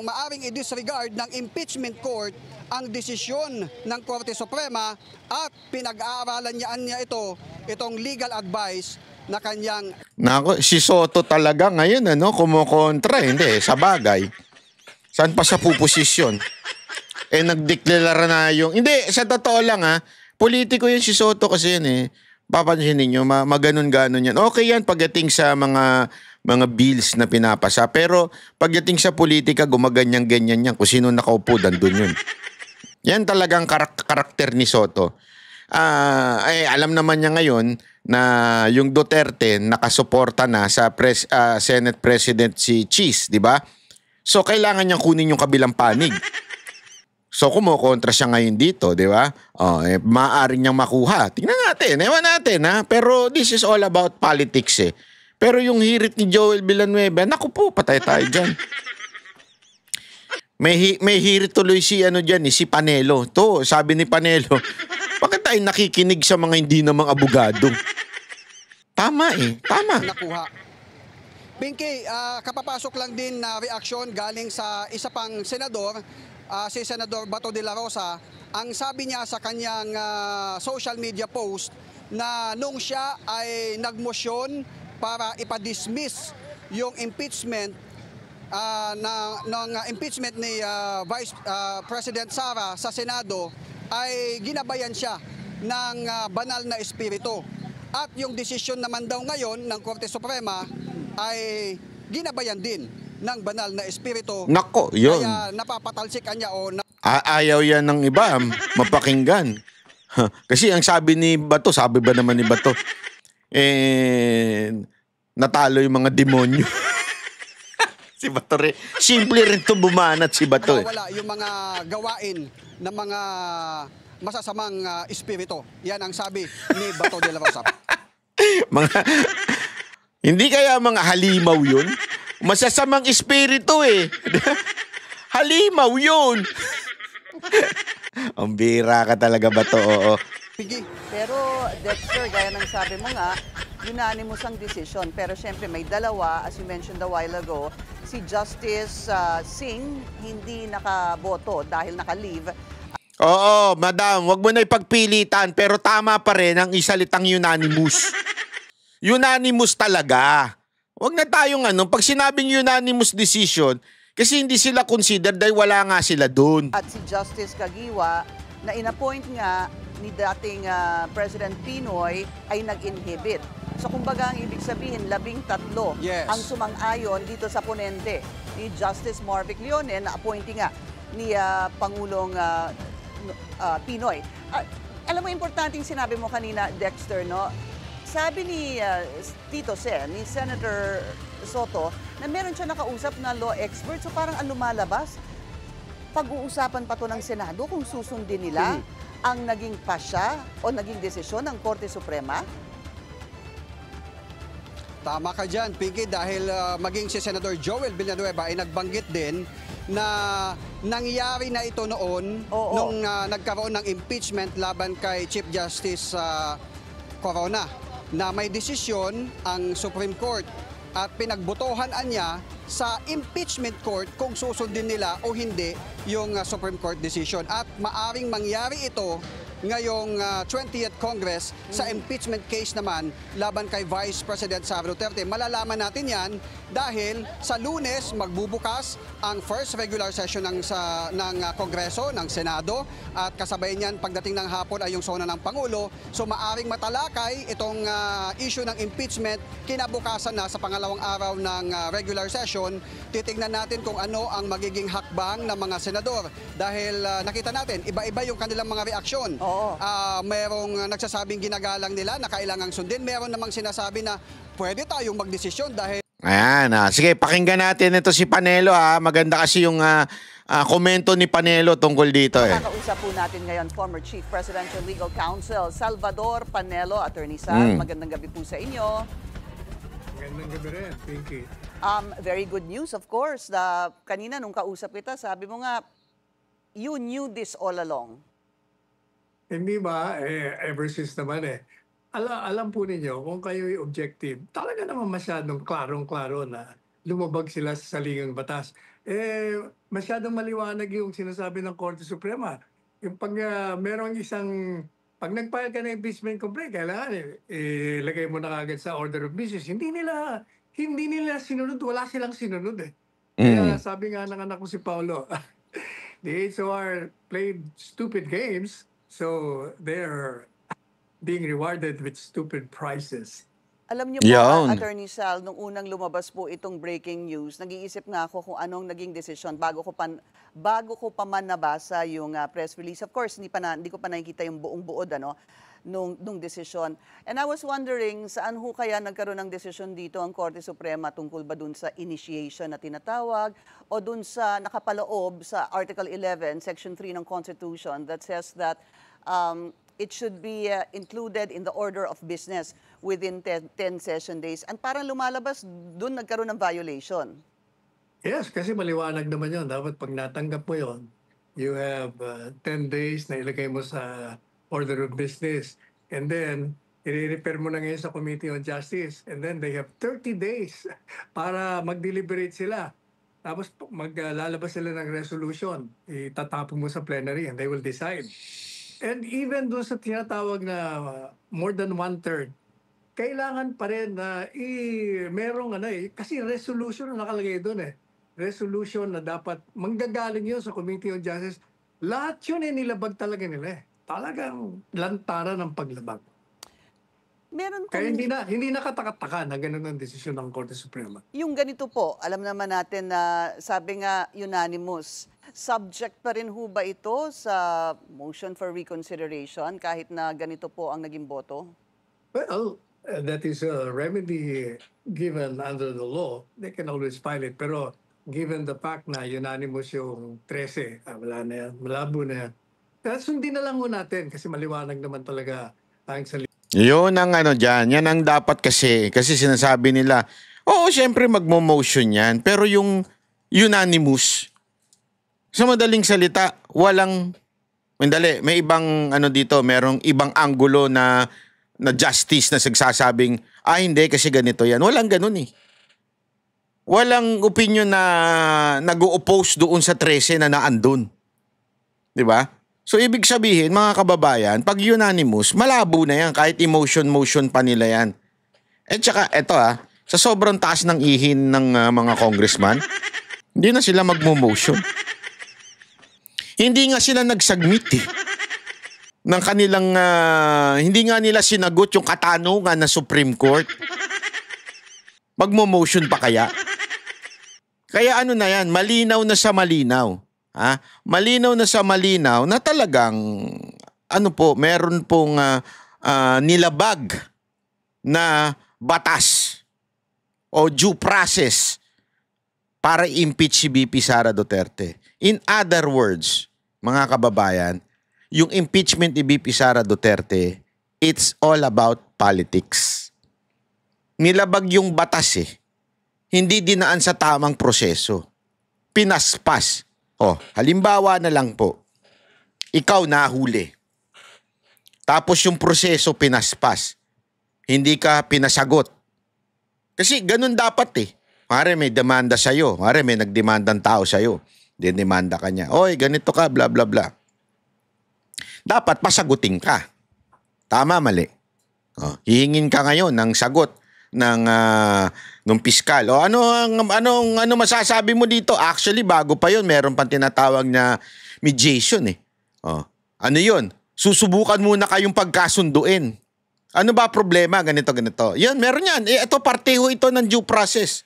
S3: maaring i-disregard ng impeachment court ang desisyon ng Korte Suprema at pinag-aaralan niya itong legal advice na kanyang...
S1: Si Soto talaga ngayon, kumukontra. Hindi, sa bagay. Saan pa siya puposisyon? Nagdeklara na yung... Hindi, sa totoo lang politiko yun si Soto kasi yun Papansin ninyo, maganon-ganon yan. Okay yan pagdating sa mga bills na pinapasa. Pero pagdating sa politika, gumaganyan-ganyan yan. Kung sino nakaupo, dandun yun. Yan talagang karakter ni Soto. Alam naman niya ngayon na yung Duterte nakasuporta na sa Senate President si Cheese, di ba? So kailangan niyang kunin yung kabilang panig. So kumukontra siya ngayon dito, di ba? Maaari niyang makuha. Tingnan natin, ewan natin Pero this is all about politics Pero yung hirit ni Joel Villanueva, naku po, patay tayo dyan. May hirit tuloy si si Panelo. To, sabi ni Panelo, bakit tayo nakikinig sa mga hindi namang abogado? Tama tama.
S3: Nakuha. Pinky, kapapasok lang din na reaksyon galing sa isa pang senador, si Senador Bato de la Rosa. Ang sabi niya sa kanyang social media post na nung siya ay nagmosyon para ipadismiss yung impeachment ng impeachment ni Vice President Sara sa Senado, ay ginabayan siya ng banal na espiritu. At yung desisyon naman daw ngayon ng Korte Suprema ay ginabayan din ng banal na espiritu.
S1: Nako, yun.
S3: Kaya napapatalsikan niya
S1: ayaw yan ng iba, mapakinggan. Kasi ang sabi ni Bato, sabi ba naman ni Bato, natalo yung mga demonyo. Si Bato rin. Simple rin ito bumanat si Bato.
S3: Wala yung mga gawain ng mga masasamang espiritu. Yan ang sabi ni Bato de la Rosa.
S1: Hindi kaya mga halimaw yun? Masasamang espiritu Halimaw yun. Ang bira ka talaga, Bato, oo.
S2: Pero Dexter, gaya ng sabi mo nga, unanimous ang decision. Pero syempre may dalawa, as you mentioned a while ago, si Justice Singh hindi nakaboto dahil naka-leave.
S1: Oo, madam, wag mo na ipagpilitan, pero tama pa rin ang isalitang unanimous. Unanimous talaga. Wag na tayong pag sinabing unanimous decision, kasi hindi sila consider dahil wala nga sila doon.
S2: At si Justice Kagiwa, na inappoint nga ni dating President Pinoy, ay nag-inhibit. So kumbaga ang ibig sabihin, 13 ang sumang-ayon dito sa ponente ni Justice Marvic Leonen na appointing nga ni Pangulong Pinoy. Alam mo, importanteng sinabi mo kanina, Dexter, no? Sabi ni Tito Sen, ni Senator Soto, na meron siya nakausap na law expert. So parang ang lumalabas, pag-uusapan pa to ng Senado kung susundin nila ang naging pasya o naging desisyon ng Korte Suprema.
S3: Tama ka dyan, Pinky, dahil maging si Senador Joel Villanueva ay nagbanggit din na nangyari na ito noon nung nagkaroon ng impeachment laban kay Chief Justice Corona na may desisyon ang Supreme Court at pinagbotohan niya sa impeachment court kung susundin nila o hindi yung Supreme Court decision. At maaring mangyari ito ngayong 20th Congress sa impeachment case naman laban kay Vice President Sara Duterte. Malalaman natin yan dahil sa Lunes magbubukas ang first regular session ng Kongreso, ng Senado, at kasabay niyan pagdating ng hapon ay yung sona ng Pangulo. So maaring matalakay itong issue ng impeachment kinabukasan na sa pangalawang araw ng regular session. Titingnan natin kung ano ang magiging hakbang ng mga senador dahil nakita natin iba-iba yung kanilang mga reaksyon. Merong nagsasabing ginagalang nila na kailangang sundin. Meron namang sinasabi na pwede tayong magdesisyon dahil...
S1: Ayan, sige, pakinggan natin ito si Panelo. Maganda kasi yung komento ni Panelo tungkol dito.
S2: Kakausap po natin ngayon former Chief Presidential Legal Counsel Salvador Panelo. Attorney Sal, magandang gabi po sa inyo.
S5: Magandang gabi rin, Pinky.
S2: Very good news, of course. Kanina nung kausap kita, sabi mo nga, you knew this all along.
S5: Hindi ba, ever since naman alam po ninyo kung kayo'y objective, talaga naman masyadong klarong-klaro na lumabag sila sa saligang batas. Masyadong maliwanag yung sinasabi ng Korte Suprema. Yung pag nag-file ka ng impeachment complaint, kailangan ilagay mo na agad sa order of business. Hindi nila sinunod, wala silang sinunod Kaya sabi nga ng anak ko si Paulo, the HOR played stupid games. So, they're being rewarded with stupid prizes.
S2: Alam niyo po, Attorney Sal, nung unang lumabas po itong breaking news, nag-iisip nga ako kung anong naging desisyon bago ko pa man nabasa yung press release. Of course, hindi ko pa nakikita yung buong buod nung desisyon. And I was wondering, saan ho kaya nagkaroon ng desisyon dito ang Korte Suprema tungkol ba dun sa initiation na tinatawag o dun sa nakapaloob sa Article 11, Section 3 ng Constitution that says that it should be included in the order of business within 10 session days. And parang lumalabas, dun nagkaroon ng violation.
S5: Yes, kasi maliwanag naman yun. Dapat pag natanggap mo yun, you have 10 days na ilagay mo sa order of business. And then, i-refer mo na ngayon sa Committee on Justice. And then they have 30 days para mag-deliberate sila. Tapos maglalabas sila ng resolution. Itatapon mo sa plenary and they will decide. And even doon sa tinatawag na more than one-third, kailangan pa rin na merong kasi resolution na nakalagay doon Resolution na dapat manggagaling yun sa Committee on Justice. Lahat yun nilabag talaga nila Talagang lantaran ng paglabag. Kaya hindi nakatakataka na ganun ang desisyon ng Korte Suprema.
S2: Yung ganito po, alam naman natin na sabi nga unanimous. Subject pa rin ho ba ito sa motion for reconsideration kahit na ganito po ang naging boto?
S5: Well, that is a remedy given under the law. They can always file it. Pero given the fact na unanimous yung 13, wala na yan, malabo na yan. Kaya sundin na lang ho natin kasi maliwanag naman talaga ang salita.
S1: Yun ang dyan. Yan ang dapat kasi sinasabi nila, oo, syempre magmo-motion yan. Pero yung unanimous, sa madaling salita, may ibang dito, merong ibang anggulo na justice na sagsasabing, hindi kasi ganito yan. Walang ganun Walang opinion na nag-o-oppose doon sa 13 na naandun. Di ba? So, ibig sabihin, mga kababayan, pag unanimous, malabo na yan. Kahit motion pa nila yan. At saka, eto sa sobrang taas ng ihin ng mga congressman, hindi na sila magmo-motion. Hindi nga sila nag-submit ng kanilang, hindi nga nila sinagot yung katanungan na Supreme Court. Magmo-motion pa kaya? Kaya na yan, malinaw na sa malinaw. Malinaw na sa malinaw na talagang meron pong nilabag na batas o due process para impeach si VP Sara Duterte. In other words, mga kababayan, yung impeachment ni VP Sara Duterte, it's all about politics. Nilabag yung batas eh. Hindi dinaan sa tamang proseso. Pinaspas. Halimbawa na lang po, ikaw nahuli. Tapos yung proseso pinaspas. Hindi ka pinasagot. Kasi ganun dapat eh. Mare may demanda sa'yo. Mare may nagdemandang tao sa'yo. Dinimanda ka niya. Oy, ganito ka, bla bla bla. Dapat pasagutin ka. Tama, mali. Hihingin ka ngayon ng sagot ng piskal. Ano masasabi mo dito? Actually, bago pa yon, meron pang tinatawag na mediation eh. Ano yon? Susubukan muna kayong pagkasunduin. Ano ba problema? Ganito. Yan, meron yan. Ito, partiho ito ng due process.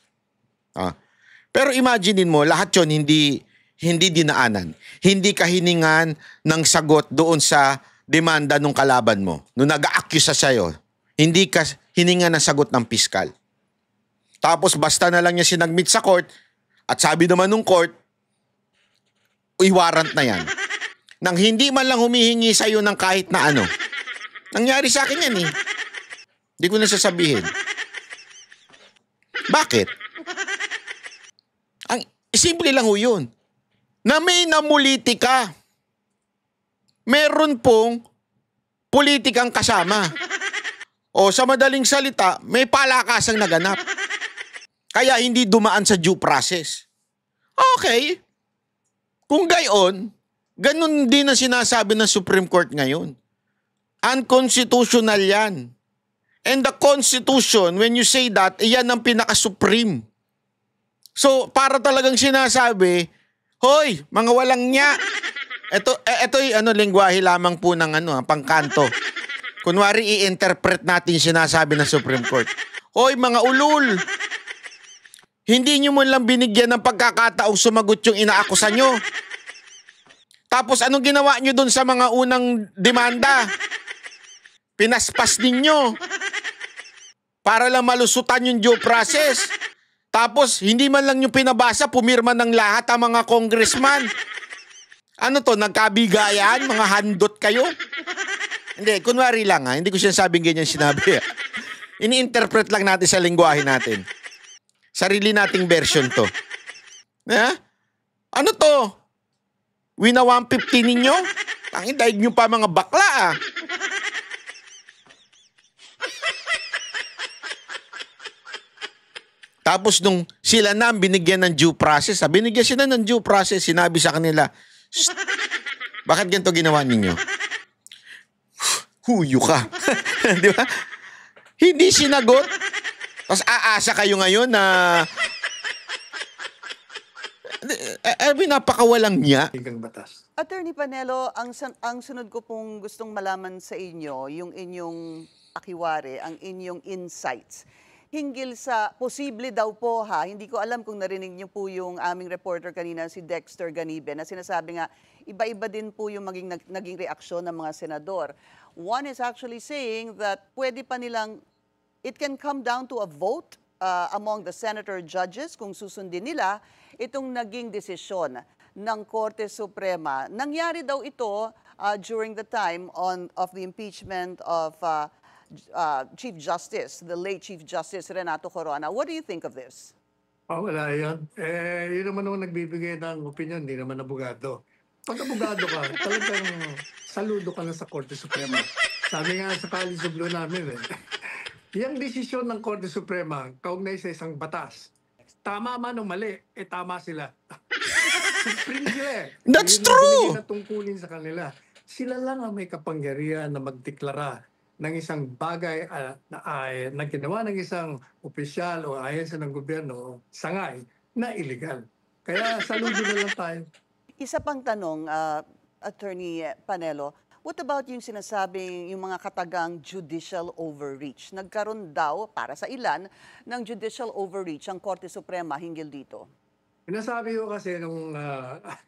S1: Pero imaginein mo, lahat yon hindi dinaanan. Hindi ka hiningan ng sagot doon sa demanda ng kalaban mo. Nung nag-a-accuse sa'yo, hindi ka hiningan ng sagot ng piskal. Tapos basta na lang niya sinagmit sa court at sabi naman ng court, warrant na yan. Nang hindi man lang humihingi sa'yo ng kahit na ano. Nangyari sa akin yan eh. Hindi ko na sasabihin. Bakit? Simple lang ho yun. Na may namulitika. Meron pong politikang kasama. Sa madaling salita, may palakasang naganap. Kaya hindi dumaan sa due process. Okay. Kung gayon, ganun din ang sinasabi ng Supreme Court ngayon. Unconstitutional yan. And the Constitution, when you say that, yan ang pinaka-supreme. So, para talagang sinasabi, hoy, mga walang nya. Ito'y lengguwahe lamang po ng pangkanto. Kunwari, i-interpret natin sinasabi ng Supreme Court. Hoy, mga ulul. Hindi nyo mo lang binigyan ng pagkakataong sumagot yung inaakusa nyo. Tapos, anong ginawa nyo dun sa mga unang demanda? Pinaspas ninyo. Para lang malusutan yung due process. Tapos, hindi man lang yung pinabasa, pumirma ng lahat ang mga congressman. Ano to, nagkabigayan? Mga handot kayo? Hindi, kunwari lang ha. Hindi ko sinasabing ganyan sinabi. Ini-interpret lang natin sa lingwahe natin. Sarili nating version to. Ano to? Wina 150 ninyo? Tangin, daig nyo pa mga bakla ah. Tapos nung sila na binigyan ng due process, binigyan sila ng due process, sinabi sa kanila, bakit ganito ginawa ninyo? Huyo ka. Di ba? Hindi sinagot. Tapos aasa kayo ngayon na napakawalang niya.
S5: Batas.
S2: Attorney Panelo, ang sunod ko pong gustong malaman sa inyo, yung inyong akiwari, ang inyong insights. Hinggil sa posible daw po hindi ko alam kung narinig niyo po yung aming reporter kanina, si Dexter Ganibe, na sinasabi nga, iba-iba din po yung naging reaksyon ng mga senador. One is actually saying that pwede pa nilang, it can come down to a vote among the senator judges kung susundin nila itong naging desisyon ng Korte Suprema. Nangyari daw ito during the time of the impeachment of Chief Justice, the late Chief Justice Renato Corona. What do you think of this?
S5: Wala yan. Yun naman ang nagbibigay ng opinion, hindi naman abogado. Pag abogado ka, talagang saludo ka na sa Korte Suprema. Sabi nga sa College of Law namin, yung desisyon ng Korte Suprema, kaugnay sa isang batas, tama man o mali, tama sila. Supreme sila
S1: That's true!
S5: Yun ang tungkulin sa kanila. Sila lang ang may kapangyarihan na magdeklara ng isang bagay na ginawa ng isang opisyal o ahensiya ng gobyerno, sangay, na illegal. Kaya saludo na lang tayo.
S2: Isa pang tanong, Attorney Panelo, what about yung sinasabing yung mga katagang judicial overreach? Nagkaroon daw, para sa ilan, ng judicial overreach ang Korte Suprema hinggil dito.
S5: Pinasabi ko kasi nung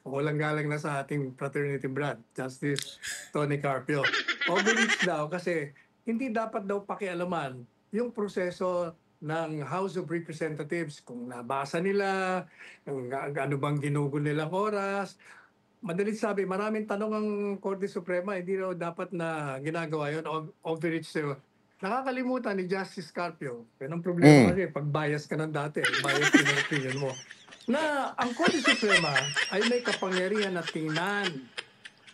S5: walang galang na sa ating fraternity brad, Justice Tony Carpio. Overreach daw kasi hindi dapat daw pakialaman yung proseso ng House of Representatives, kung nabasa nila, ano bang ginugol nilang oras. Madalit sabi, maraming tanong ang Korte Suprema, hindi raw dapat na ginagawa yun, overreach sa'yo. Nakakalimutan ni Justice Carpio, yan ang problema kasi, pag bias ka ng dati, bias din ang opinion mo, na ang Korte Suprema ay may kapangyarihan na tingnan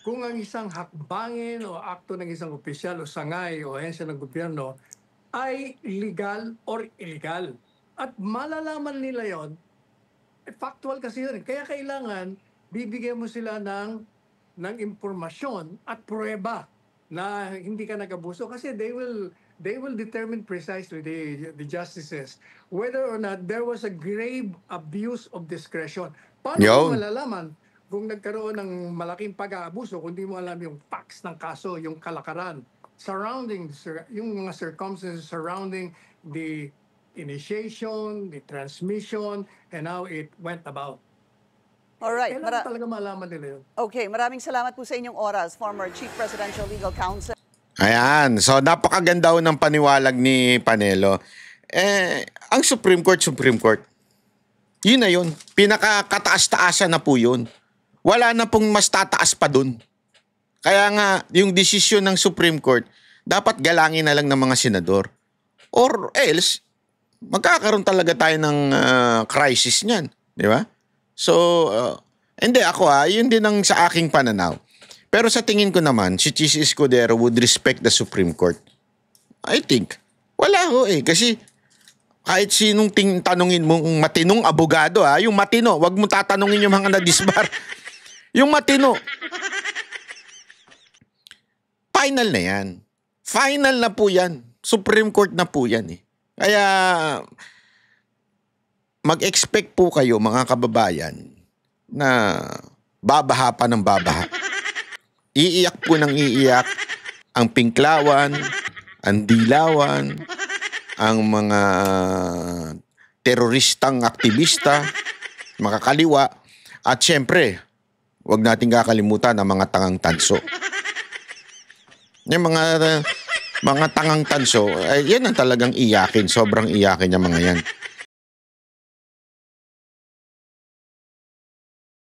S5: kung ang isang hakbangin o akto ng isang opisyal o sangay o ahensya ng gobyerno ay legal or illegal. At malalaman nila yon, factual kasi yun. Kaya kailangan bibigyan mo sila ng impormasyon at pruweba na hindi ka nag-abuso kasi they will determine precisely, the justices, whether or not there was a grave abuse of discretion. Paano mo malalaman kung nagkaroon ng malaking pag-aabuso kung di mo alam yung facts ng kaso, yung kalakaran surrounding yung mga circumstances surrounding the initiation, the transmission, and how it went about.
S2: Alright.
S5: Kailangan talaga malaman nila yun.
S2: Okay, maraming salamat po sa inyong oras, former Chief Presidential Legal Counsel.
S1: Ayan. So, napakaganda ng paniwalag ni Panelo. Ang Supreme Court. Yun na yun. Pinakakataas-taasan na po yun. Wala na pong mas tataas pa dun. Kaya nga, yung desisyon ng Supreme Court, dapat galangin na lang ng mga senador. Or else, magkakaroon talaga tayo ng crisis niyan. Di ba? So, hindi ako yun din ang sa aking pananaw. Pero sa tingin ko naman, si Chis Escudero would respect the Supreme Court. I think. Wala ho kasi kahit sinong tanungin mo, matinong abogado yung matino, wag mo tatanungin yung mga na-disbar. Yung matino. Final na yan. Final na po yan. Supreme Court na po yan Kaya, mag-expect po kayo mga kababayan na babaha pa ng babaha. Iiyak po ng iiyak ang Pinklawan, ang Dilawan, ang mga teroristang aktivista, makakaliwa, at syempre, huwag natin kakalimutan ang mga tangang tanso. Yung mga tangang tanso, yan ang talagang iyakin, sobrang iyakin yung mga yan.